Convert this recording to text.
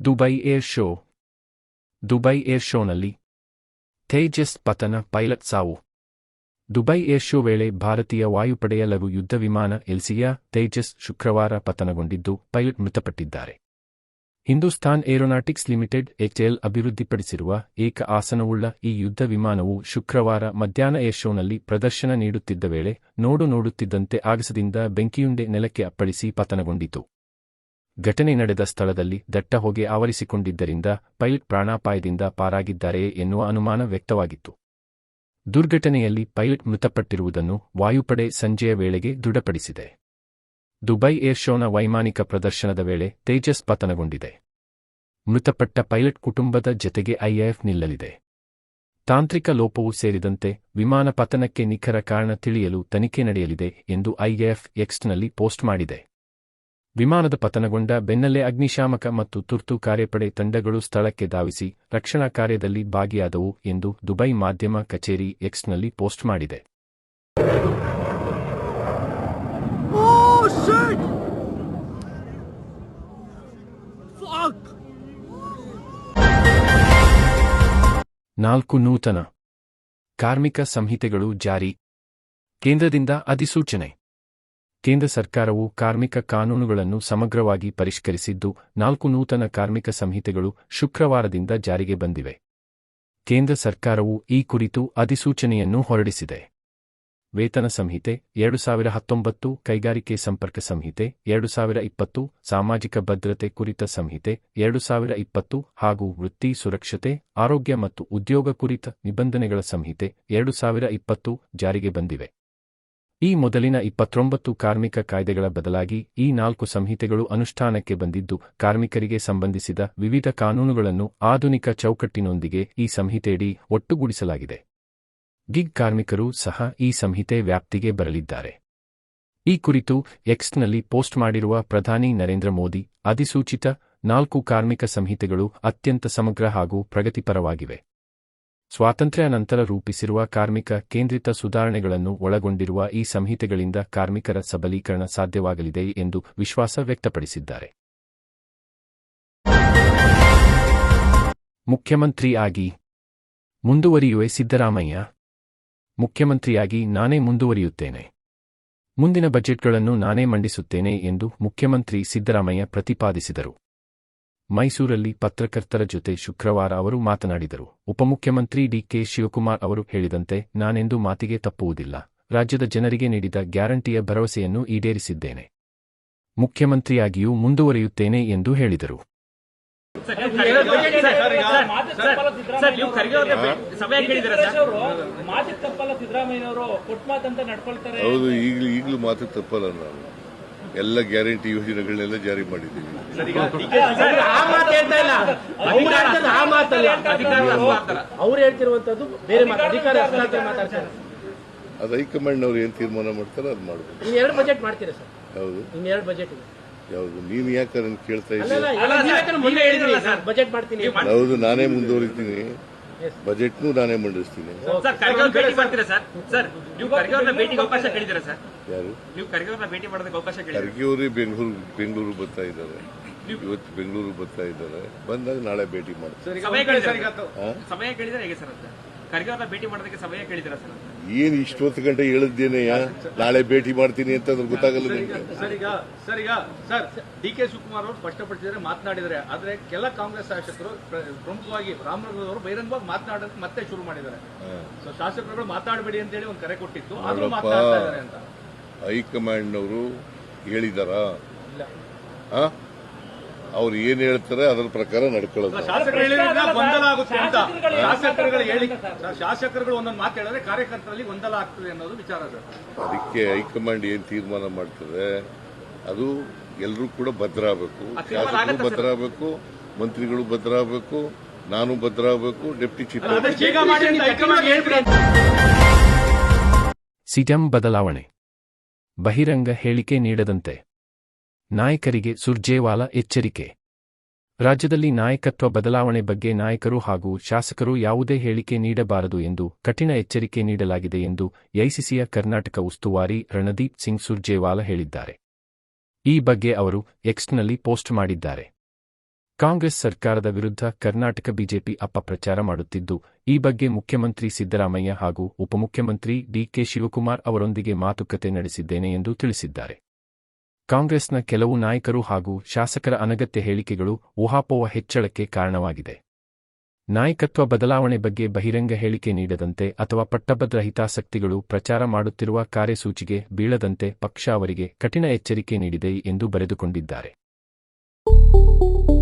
Dubai air show. Dubai air ಶೋನಲ್ಲಿ ತೇಜಸ್ ಪತನ, pilot ಸಾವು. ದುಬೈ ಏರ್ ಶೋ ವೇಳೆ ಭಾರತೀಯ ವಾಯುಪಡೆಯ ಲಘು ಯುದ್ಧ ವಿಮಾನ ಎಲ್ಸಿಯ ತೇಜಸ್ ಶುಕ್ರವಾರ ಪತನಗೊಂಡಿದ್ದು, ಪೈಲಟ್ ಮೃತಪಟ್ಟಿದ್ದಾರೆ. ಹಿಂದೂಸ್ತಾನ್ ಏರೋನಾಟಿಕ್ಸ್ ಲಿಮಿಟೆಡ್ ಎಚ್ಎಎಲ್ ಅಭಿವೃದ್ಧಿಪಡಿಸಿರುವ ಏಕ ಆಸನವುಳ್ಳ ಈ ಯುದ್ಧ ವಿಮಾನವು ಶುಕ್ರವಾರ ಮಧ್ಯಾಹ್ನ ಏರ್ ಶೋನಲ್ಲಿ ಪ್ರದರ್ಶನ ನೀಡುತ್ತಿದ್ದ ವೇಳೆ ನೋಡುತ್ತಿದ್ದಂತೆ ಆಗಸದಿಂದ ಬೆಂಕಿಯುಂಡೆ ನೆಲಕ್ಕೆ ಅಪ್ಪಳಿಸಿ ಪತನಗೊಂಡಿತು. ಘಟನೆ ನಡೆದ ಸ್ಥಳದಲ್ಲಿ ದಟ್ಟ ಹೊಗೆ ಆವರಿಸಿಕೊಂಡಿದ್ದರಿಂದ ಪೈಲಟ್ ಪ್ರಾಣಾಪಾಯದಿಂದ ಪಾರಾಗಿದ್ದಾರೆಯೇ ಎನ್ನುವ ಅನುಮಾನ ವ್ಯಕ್ತವಾಗಿತ್ತು. ದುರ್ಘಟನೆಯಲ್ಲಿ ಪೈಲಟ್ ಮೃತಪಟ್ಟಿರುವುದನ್ನು ವಾಯುಪಡೆ ಸಂಜೆಯ ವೇಳೆಗೆ ದೃಢಪಡಿಸಿದೆ. ದುಬೈ ಏರ್ ಶೋನ ವೈಮಾನಿಕ ಪ್ರದರ್ಶನದ ವೇಳೆ ತೇಜಸ್ ಪತನಗೊಂಡಿದೆ. ಮೃತಪಟ್ಟ ಪೈಲಟ್ ಕುಟುಂಬದ ಜತೆಗೆ ಐಎಎಫ್ ನಿಲ್ಲಲಿದೆ. ತಾಂತ್ರಿಕ ಲೋಪವೂ ಸೇರಿದಂತೆ ವಿಮಾನ ಪತನಕ್ಕೆ ನಿಖರ ಕಾರಣ ತಿಳಿಯಲು ತನಿಖೆ ನಡೆಯಲಿದೆ ಎಂದು ಐಎಎಫ್ ಎಕ್ಸ್ನಲ್ಲಿ ಪೋಸ್ಟ್ ಮಾಡಿದೆ. ವಿಮಾನದ ಪತನಗೊಂಡ ಬೆನ್ನಲ್ಲೇ ಅಗ್ನಿಶಾಮಕ ಮತ್ತು ತುರ್ತು ಕಾರ್ಯಪಡೆ ತಂಡಗಳು ಸ್ಥಳಕ್ಕೆ ಧಾವಿಸಿ ರಕ್ಷಣಾ ಕಾರ್ಯದಲ್ಲಿ ಭಾಗಿಯಾದವು ಎಂದು ದುಬೈ ಮಾಧ್ಯಮ ಕಚೇರಿ ಎಕ್ಸ್ನಲ್ಲಿ ಪೋಸ್ಟ್ ಮಾಡಿದೆ. ನಾಲ್ಕು ನೂತನ ಕಾರ್ಮಿಕ ಸಂಹಿತೆಗಳು ಜಾರಿ. ಕೇಂದ್ರದಿಂದ ಅಧಿಸೂಚನೆ. ಕೇಂದ್ರ ಸರ್ಕಾರವು ಕಾರ್ಮಿಕ ಕಾನೂನುಗಳನ್ನು ಸಮಗ್ರವಾಗಿ ಪರಿಷ್ಕರಿಸಿದ್ದು, 4 ನೂತನ ಕಾರ್ಮಿಕ ಸಂಹಿತೆಗಳು ಶುಕ್ರವಾರದಿಂದ ಜಾರಿಗೆ ಬಂದಿವೆ. ಕೇಂದ್ರ ಸರ್ಕಾರವು ಈ ಕುರಿತು ಅಧಿಸೂಚನೆಯನ್ನು ಹೊರಡಿಸಿದೆ. ವೇತನ ಸಂಹಿತೆ 2019, ಕೈಗಾರಿಕೆ ಸಂಪರ್ಕ ಸಂಹಿತೆ 2020, ಸಾಮಾಜಿಕ ಭದ್ರತೆ ಕುರಿತ ಸಂಹಿತೆ 2020 ಹಾಗೂ ವೃತ್ತಿ ಸುರಕ್ಷತೆ, ಆರೋಗ್ಯ ಮತ್ತು ಉದ್ಯೋಗ ಕುರಿತ ನಿಬಂಧನೆಗಳ ಸಂಹಿತೆ 2020 ಜಾರಿಗೆ ಬಂದಿವೆ. ಈ ಮೊದಲಿನ 29 ಕಾರ್ಮಿಕ ಕಾಯ್ದೆಗಳ ಬದಲಾಗಿ ಈ 4 ಸಂಹಿತೆಗಳು ಅನುಷ್ಠಾನಕ್ಕೆ ಬಂದಿದ್ದು, ಕಾರ್ಮಿಕರಿಗೆ ಸಂಬಂಧಿಸಿದ ವಿವಿಧ ಕಾನೂನುಗಳನ್ನು ಆಧುನಿಕ ಚೌಕಟ್ಟಿನೊಂದಿಗೆ ಈ ಸಂಹಿತೆಯಡಿ ಒಟ್ಟುಗೂಡಿಸಲಾಗಿದೆ. ಗಿಗ್ ಕಾರ್ಮಿಕರೂ ಸಹ ಈ ಸಂಹಿತೆ ವ್ಯಾಪ್ತಿಗೆ ಬರಲಿದ್ದಾರೆ. ಈ ಕುರಿತು ಎಕ್ಸ್ನಲ್ಲಿ ಪೋಸ್ಟ್ ಮಾಡಿರುವ ಪ್ರಧಾನಿ ನರೇಂದ್ರ ಮೋದಿ, ಅಧಿಸೂಚಿತ 4 ಕಾರ್ಮಿಕ ಸಂಹಿತೆಗಳು ಅತ್ಯಂತ ಸಮಗ್ರ ಹಾಗೂ ಪ್ರಗತಿಪರವಾಗಿವೆ. ಸ್ವಾತಂತ್ರ್ಯ ನಂತರ ರೂಪಿಸಿರುವ ಕಾರ್ಮಿಕ ಕೇಂದ್ರಿತ ಸುಧಾರಣೆಗಳನ್ನು ಒಳಗೊಂಡಿರುವ ಈ ಸಂಹಿತೆಗಳಿಂದ ಕಾರ್ಮಿಕರ ಸಬಲೀಕರಣ ಸಾಧ್ಯವಾಗಲಿದೆ ಎಂದು ವಿಶ್ವಾಸ ವ್ಯಕ್ತಪಡಿಸಿದ್ದಾರೆ. ಮುಖ್ಯಮಂತ್ರಿ ಆಗಿ ಮುಂದುವರಿಯುವೆ ಸಿದ್ದರಾಮಯ್ಯ. ಮುಖ್ಯಮಂತ್ರಿಯಾಗಿ ನಾನೇ ಮುಂದುವರಿಯುತ್ತೇನೆ. ಮುಂದಿನ ಬಜೆಟ್ಗಳನ್ನು ನಾನೇ ಮಂಡಿಸುತ್ತೇನೆ ಎಂದು ಮುಖ್ಯಮಂತ್ರಿ ಸಿದ್ದರಾಮಯ್ಯ ಪ್ರತಿಪಾದಿಸಿದರು. ಮೈಸೂರಲ್ಲಿ ಪತ್ರಕರ್ತರ ಜೊತೆ ಶುಕ್ರವಾರ ಅವರು ಮಾತನಾಡಿದರು. ಉಪಮುಖ್ಯಮಂತ್ರಿ ಡಿಕೆ ಶಿವಕುಮಾರ್ ಅವರು ಹೇಳಿದಂತೆ ನಾನೆಂದೂ ಮಾತಿಗೆ ತಪ್ಪುವುದಿಲ್ಲ. ರಾಜ್ಯದ ಜನರಿಗೆ ನೀಡಿದ ಗ್ಯಾರಂಟಿಯ ಭರವಸೆಯನ್ನು ಈಡೇರಿಸಿದ್ದೇನೆ. ಮುಖ್ಯಮಂತ್ರಿಯಾಗಿಯೂ ಮುಂದುವರಿಯುತ್ತೇನೆ ಎಂದು ಹೇಳಿದರು. ಹೌದು, ಈಗಲೂ ಮಾತು ತಪ್ಪಲ್ಲ. ನಾನು ಎಲ್ಲ ಗ್ಯಾರಂಟಿ ಯೋಜನೆಗಳನ್ನೆಲ್ಲ ಜಾರಿ ಮಾಡಿದ್ದೀವಿ. ಅವ್ರು ಹೇಳ್ತಿರುವಂತದ್ದು ಬೇರೆ ಅಧಿಕಾರ ಅದು ಹೈಕಮಾಂಡ್ನವ್ರು ಏನ್ ತೀರ್ಮಾನ ಮಾಡ್ತಾರೋ ಅದು ಮಾಡಬೇಕು. 2 ಬಜೆಟ್ ಮಾಡ್ತೀರಾ ಸರ್? ಹೌದು, 2 ಬಜೆಟ್. ಯಾವುದು? ನೀನು ಯಾಕೆ ನನ್ ಕೇಳ್ತಾ ಇದ್ದೀಯ? ಬಜೆಟ್ ಮಾಡ್ತೀನಿ. ಹೌದು, ನಾನೇ ಮುಂದುವರಿತೀನಿ. ಬಜೆಟ್ನು ನಾನೇ ಮಂಡಿಸ್ತೀನಿ. ಯಾರು? ಖರ್ಗೆ ಅವರು ಬೆಂಗಳೂರು ಬರ್ತಾ ಇದ್ದಾರೆ. ಇವತ್ತು ಬೆಂಗಳೂರು ಬರ್ತಾ ಇದ್ದಾರೆ. ಬಂದಾಗ ನಾಳೆ ಭೇಟಿ ಮಾಡ್ತಾರೆ. ಏನ್ ಇಷ್ಟೊತ್ತು ಗಂಟೆ ಹೇಳಿದ್ದೇನೆಯ ನಾಳೆ ಭೇಟಿ ಮಾಡ್ತೀನಿ ಅಂತ ಗೊತ್ತಾಗಲ್ಲ ನಿಮಗೆ. ಸರ್, ಡಿಕೆ ಶಿವಕುಮಾರ್ ಅವರು ಸ್ಪಷ್ಟಪಡಿಸಿದರೆ ಮಾತನಾಡಿದರೆ, ಆದ್ರೆ ಕೆಲ ಕಾಂಗ್ರೆಸ್ ಶಾಸಕರು ಪ್ರಮುಖವಾಗಿ ರಾಮನಗರದವರು ಬಹಿರಂಗವಾಗಿ ಮಾತನಾಡೋಕೆ ಮತ್ತೆ ಶುರು ಮಾಡಿದ್ದಾರೆ. ಶಾಸಕರುಗಳು ಮಾತಾಡಬೇಡಿ ಅಂತ ಹೇಳಿ ಒಂದು ಕರೆ ಕೊಟ್ಟಿತ್ತು, ಆದ್ರೂ ಮಾತನಾಡ್ತಾ ಇದ್ದಾರೆ ಅಂತ ಹೈಕಮಾಂಡ್ನವರು ಹೇಳಿದಾರಾ? ಅವ್ರು ಏನ್ ಹೇಳ್ತಾರೆ ಅದರ ಪ್ರಕಾರ ನಡ್ಕೊಳ್ಳೋದು. ಶಾಸಕರುಗಳು ಒಂದೊಂದು ಮಾತು ಹೇಳಿದ್ರೆ ಕಾರ್ಯಕರ್ತರಲ್ಲಿ ಗೊಂದಲ ಆಗ್ತದೆ ಅನ್ನೋದು ವಿಚಾರ. ಅದಕ್ಕೆ ಹೈಕಮಾಂಡ್ ಏನ್ ತೀರ್ಮಾನ ಮಾಡ್ತದೆ ಅದು ಎಲ್ಲರೂ ಕೂಡ ಭದ್ರಾಗಬೇಕು. ಶಾಸಕರು ಭದ್ರಾಗಬೇಕು, ಮಂತ್ರಿಗಳು ಭದ್ರಾಗಬೇಕು, ನಾನು ಭದ್ರಾಗಬೇಕು, ಡೆಪ್ಟಿ ಚೀಫ್. ಸಿಎಂ ಬದಲಾವಣೆ, ಬಹಿರಂಗ ಹೇಳಿಕೆ ನೀಡದಂತೆ ನಾಯಕರಿಗೆ ಸುರ್ಜೇವಾಲಾ ಎಚ್ಚರಿಕೆ. ರಾಜ್ಯದಲ್ಲಿ ನಾಯಕತ್ವ ಬದಲಾವಣೆ ಬಗ್ಗೆ ನಾಯಕರು ಹಾಗೂ ಶಾಸಕರು ಯಾವುದೇ ಹೇಳಿಕೆ ನೀಡಬಾರದು ಎಂದು ಕಠಿಣ ಎಚ್ಚರಿಕೆ ನೀಡಲಾಗಿದೆ ಎಂದು ಎಐಸಿಸಿಯ ಕರ್ನಾಟಕ ಉಸ್ತುವಾರಿ ರಣದೀಪ್ ಸಿಂಗ್ ಸುರ್ಜೇವಾಲಾ ಹೇಳಿದ್ದಾರೆ. ಈ ಬಗ್ಗೆ ಅವರು ಎಕ್ಸ್ನಲ್ಲಿ ಪೋಸ್ಟ್ ಮಾಡಿದ್ದಾರೆ. ಕಾಂಗ್ರೆಸ್ ಸರ್ಕಾರದ ವಿರುದ್ಧ ಕರ್ನಾಟಕ ಬಿಜೆಪಿ ಅಪಪ್ರಚಾರ ಮಾಡುತ್ತಿದ್ದು, ಈ ಬಗ್ಗೆ ಮುಖ್ಯಮಂತ್ರಿ ಸಿದ್ದರಾಮಯ್ಯ ಹಾಗೂ ಉಪಮುಖ್ಯಮಂತ್ರಿ ಡಿಕೆ ಶಿವಕುಮಾರ್ ಅವರೊಂದಿಗೆ ಮಾತುಕತೆ ನಡೆಸಿದ್ದೇನೆ ಎಂದು ತಿಳಿಸಿದ್ದಾರೆ. ಕಾಂಗ್ರೆಸ್ನ ಕೆಲವು ನಾಯಕರು ಹಾಗೂ ಶಾಸಕರ ಅನಗತ್ಯ ಹೇಳಿಕೆಗಳು ಊಹಾಪೋಹ ಹೆಚ್ಚಳಕ್ಕೆ ಕಾರಣವಾಗಿದೆ. ನಾಯಕತ್ವ ಬದಲಾವಣೆ ಬಗ್ಗೆ ಬಹಿರಂಗ ಹೇಳಿಕೆ ನೀಡದಂತೆ ಅಥವಾ ಪಟ್ಟಭದ್ರ ಹಿತಾಸಕ್ತಿಗಳು ಪ್ರಚಾರ ಮಾಡುತ್ತಿರುವ ಕಾರ್ಯಸೂಚಿಗೆ ಬೀಳದಂತೆ ಪಕ್ಷ ಅವರಿಗೆ ಕಠಿಣ ಎಚ್ಚರಿಕೆ ನೀಡಿದೆ ಎಂದು ಬರೆದುಕೊಂಡಿದ್ದಾರೆ.